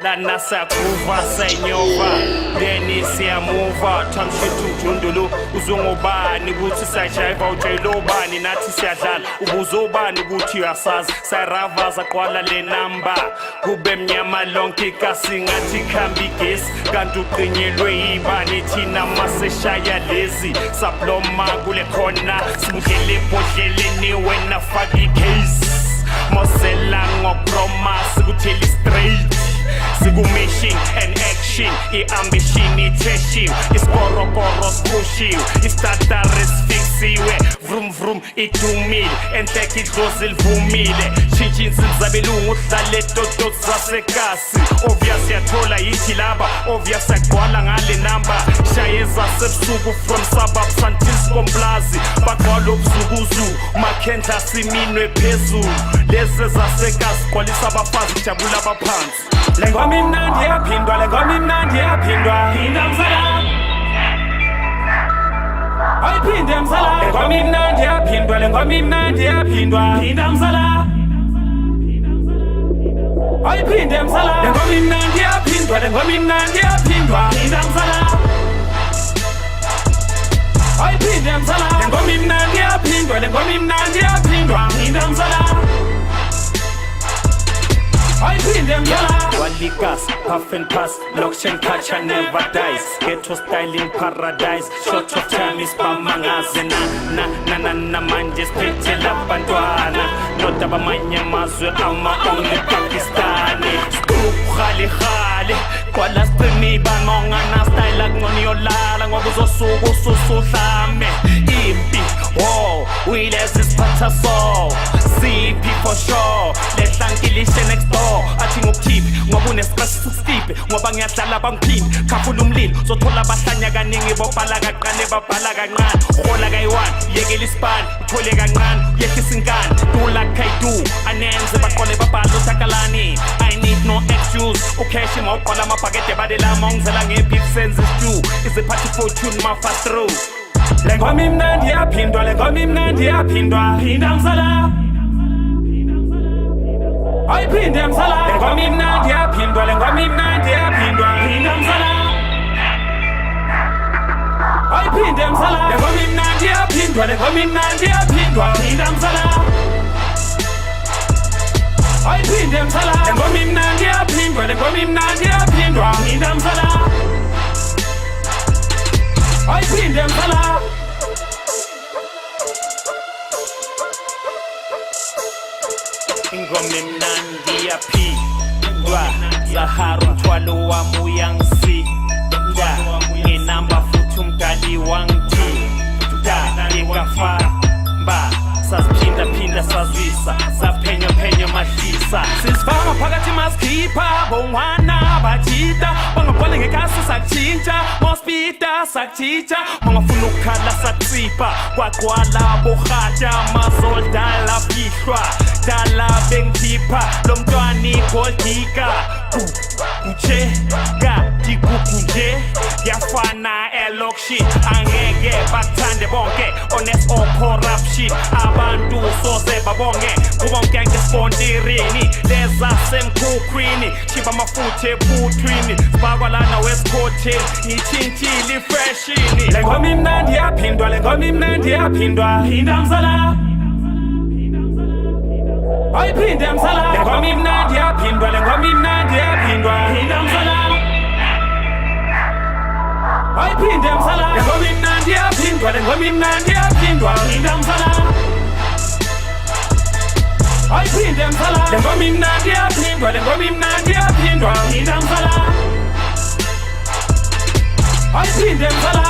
Lana sakuva senyova Deni siyamuva Tamshitu jundulu Uzungobani Guthi sajayiva ujailobani Nathi siyadlala Ubuzobani Guthi uyasazi Sayaravaza kwala le namba Kube mnyama lonke kasi ngathi khambi gesi Kanti uqinyelwe ibani Thina maseshaya lezi Saploma kule khona Sibudlele bodleleni wena faki case Mosela ngoproma Sikutheli straight Siku-mission and action I-ambition itheshiwe Isikorokoro sipushiwe Istatare sifiksiwe Vroom vroom idumile Enhleke idlozi livumile Shintsha insinzabelungu Udlale totot zasekasi Obvious yathola yithi laba Obvious yagcwala ngale namba Shayeza sebusuku From suburbs until Skomplazi Bagcwala ubuzukuzu Makhendla siminwe phezulu Lezi zasekasi Gcwalisa abafazi Jabula abaphansi Lengoma imnandi yaphindwa, lengoma imnandi yaphindwa Phinda msala Ayiphinde msala Lengoma imnandi yaphindwa, lengoma imnandi yaphindwa Phinda msala Ayiphinde msala Lengoma imnandi yaphindwa, lengoma imnandi yaphindwa Phinda msala Ayiphinde msala Lengoma imnandi yaphindwa, lengoma imnandi yaphindwa Phinda msala Walikas, puff and pass, loction culture never dies. Ghetto style in paradise, short of time is pamangazena. Na manje spete la bandwana. Not abamanya mazwe ama only Pakistani. Scoop khali, kwala spremi banonga na style agoni olala ngokuzosuku susuhlame. Impi, wow, we let's ispatha so. CP for sure, let's angilishe next door. Athi ngokukhiphi ngoba unespace sisiphe ngoba ngiyadlala bangiphinde khafula umlilo zothola abahlanya kaningi bobhala kaqane babhala kancane hola kayi1 yekela ispan uthole kancane yehlisa inkani do like I do anenze baqole babhala utakalani I need no excuse ucash mawuqola amabhakede badelama ngizela ngebeef sense stew is a party fortune ma fast through lengoma imnandi yaphindwa lengoma imnandi yaphindwa phinda msala Ayiphinde msala lengoma imnandi yaphindwa lengoma imnandi yaphindwa Phinda msala Ayiphinde msala lengoma imnandi yaphindwa lengoma imnandi yaphindwa Phinda msala Ayiphinde msala lengoma imnandi yaphindwa lengoma imnandi yaphindwa Phinda msala Ayiphinde msala Ingoma imnandi yaphindwa Zahara umthwalo wami uyangisinda Nginamba futhi umdali wangithinta Ngingafamba sasiphinda sazwisa Saphenyo madlisa Sisifaka phakathi masikhipha Bongwana bajita Bangabhole ngekhasi sakutshintsha Mospita sakutshintsha Bangafuna ukukhala sakutsipha Kwagcwala borhatsha Mazoldala fihlwa Dala bengikhipha Lo mntwana igoldika Kucheka Tikukunje Yafana elokshit Angeke bakuthande bonke Honest or corruption Abantu soze babonge Kubonke ngespondirini Leza semkhukhwini Shiba mafuthe ebuthwini Sibakwa lana wesikhotheni Ngitshintshile ifreshini Lengoma imnandi yaphindwa Lengoma imnandi yaphindwa Phinda msala Ayiphinde msala lengoma imnandi yaphindwa lengoma imnandi yaphindwa Phinda msala Ayiphinde msala lengoma imnandi yaphindwa lengoma imnandi yaphindwa Phinda msala Ayiphinde msala lengoma imnandi yaphindwa lengoma imnandi yaphindwa Phinda msala Ayiphinde msala